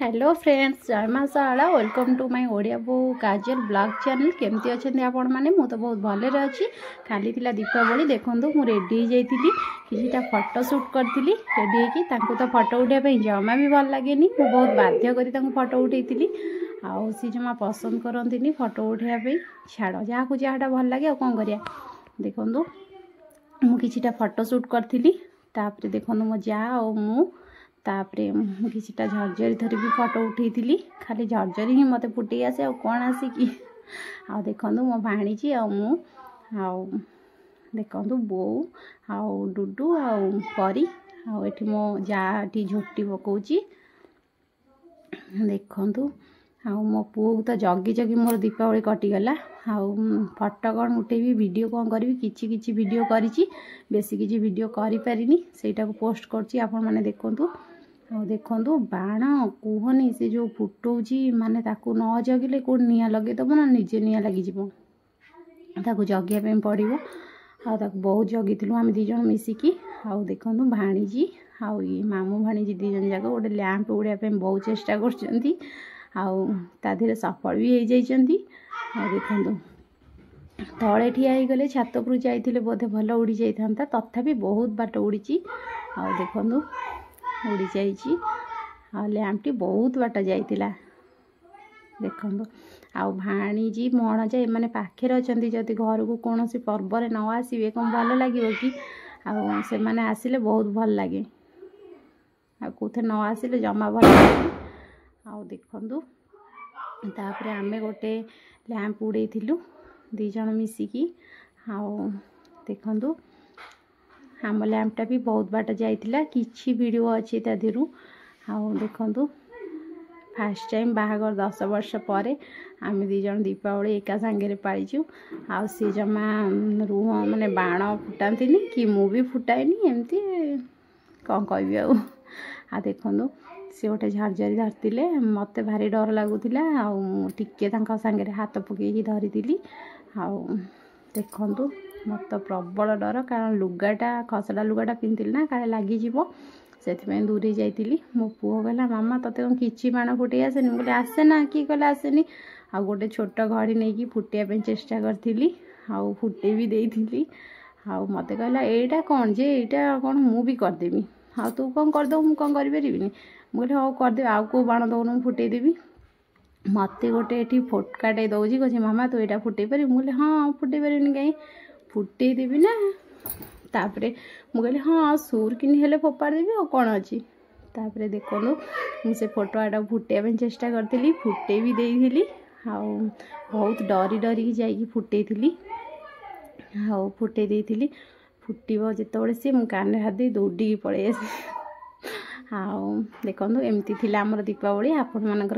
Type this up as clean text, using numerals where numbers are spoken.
Hello friends, जय माँ Sharda. Welcome to my Odia बो काजल ब्लॉग चैनल। केमती अच्छा आपण मैंने मु तो बहुत भले अच्छी। खाली थिला दीपावली देखूँ मु रेडी हो जाइली किटा फोटो शूट करी रेडी होगी। तो फोटो उठाई जमा भी भल लगे मु बहुत बाध्य कर फोटो उठेली आउ सी जमा पसंद करती फोटो उठाई छाड़ जहाँ को जहाँटा भल लगे कौन करिया। देखूँ मु किटा फोटो शूट करी देखूँ मो जा और मु तापरे किसीटा झरझरी धरिकी फोटो उठेली। खाली झरझरी ही मत फुटे आसे आ कौन आसिकी आ देखूँ मो भाणीजी आ मु आउ देखूँ बो आउ डुडू आउ परी आठी मो जाटी झोटी पकाउची। देखूँ आउ मो पुओ तो जगी जगी मोर दीपावली कटिगला। आउ फोटो कौन उठेबी वीडियो कौन करी किछि वीडियो करी बेसी किछि वीडियो करि पारिनी सेटा को पोस्ट करछि आपण माने देखंतु। आ देखंतु बाण कुहनी से जो फुटौची माने ताकू न जगिले को निया लगे दबो ना निजे निया लगी जिवो ताकू जगिया पे पड़िबो। आ ताकू बहुत जगिथिलु हम दी जण मिसिकी। आ देखंतु भाणीजी आउ ई मामू भाणीजी दी जण जाको गोटे लैंप उड़िया पे बहुत चेष्टा करछंती आउ ता धीरे सफल भी हो जाइछंती। आ देखंतु तले ठिया हो गले छात पर जाइथिले बोधे भल उड़ी जाइथांता तथापि बहुत बाट उड़ीची। आ देखंतु उड़ी जाइची आ लैंपटी बहुत बाट जाइतिला। देखंतु आउ भाणीजी मणजा एमाने पाखेर अछंती जदि घर को कौन सी पर्व न आसीबे कौन भल लगे कि आउ से माने आसिले बहुत भल लगे आ कोथे न आसिले जमा भल लगे। आउ देखंतु तापरे आमे गोटे लैंप उड़ेइथिलु दी जण मिसिकी। आउ देखंतु आम लैंपटा भी बहुत बाट जाइतिला किछि वीडियो अच्छी ता दिरु। आउ देखंतु फर्स्ट टाइम बाहागर 10 वर्ष पर आम दी जण दीपावली एका संगे पाळीचु। आउ सी जमा रुह माने बाण फुटांतीनी कि मु भी फुटाइनी एमती कौन कहबी आ देखंतु से गोटे झरझरी धरतिले मते भारी डर लागुतिला आउ टिके तांका संगे हाथ पकेकी धरितिली। आउ देखंतु मत प्रबल डर कारण लुगाटा खसड़ा लुगाटा पिंधिली ना काले लागी जीवो से दूरी जाइतिली। मो पुओ कहला मामा तते कौन किछि बाण फुटे आसेनी बोले आसे ना कि कहला आसेनी। आ गोटे छोट घड़ी नहीं कि फुटिया पे चेष्टा करथिली आउ फुटे भी देइथिली। आउ मते कहला एटा कौन जे एटा कौन मु भी कर देबी आ तू कौन कर दो मु कौन करि परिबिनी। मु कहले हो कर दे आउ को बाण दउनु फुटे देबी। मते गोटे एठी फोटकाटे दउजी कहछि मामा तू एटा फुटे पारि। मु कहले हां फुटे परिबिनी काई फुटे देबी ना। तापरे मु कहले हाँ सुर किनी हेले फोपाड़ देबी और कौन अच्छी। तापरे देखो से फोटो आटा फुटे पे चेष्टा करथिली फुटे भी देइथिली आउ बहुत डरी डरी जाइकी फुटेइथिली आउ फुटे देइथिली। फुटिबो जेतबेले से मु कान हाथ दे दौड़ी पळै आसे। आउ देखो एमती थिला हमर दीपावली आपण मानकर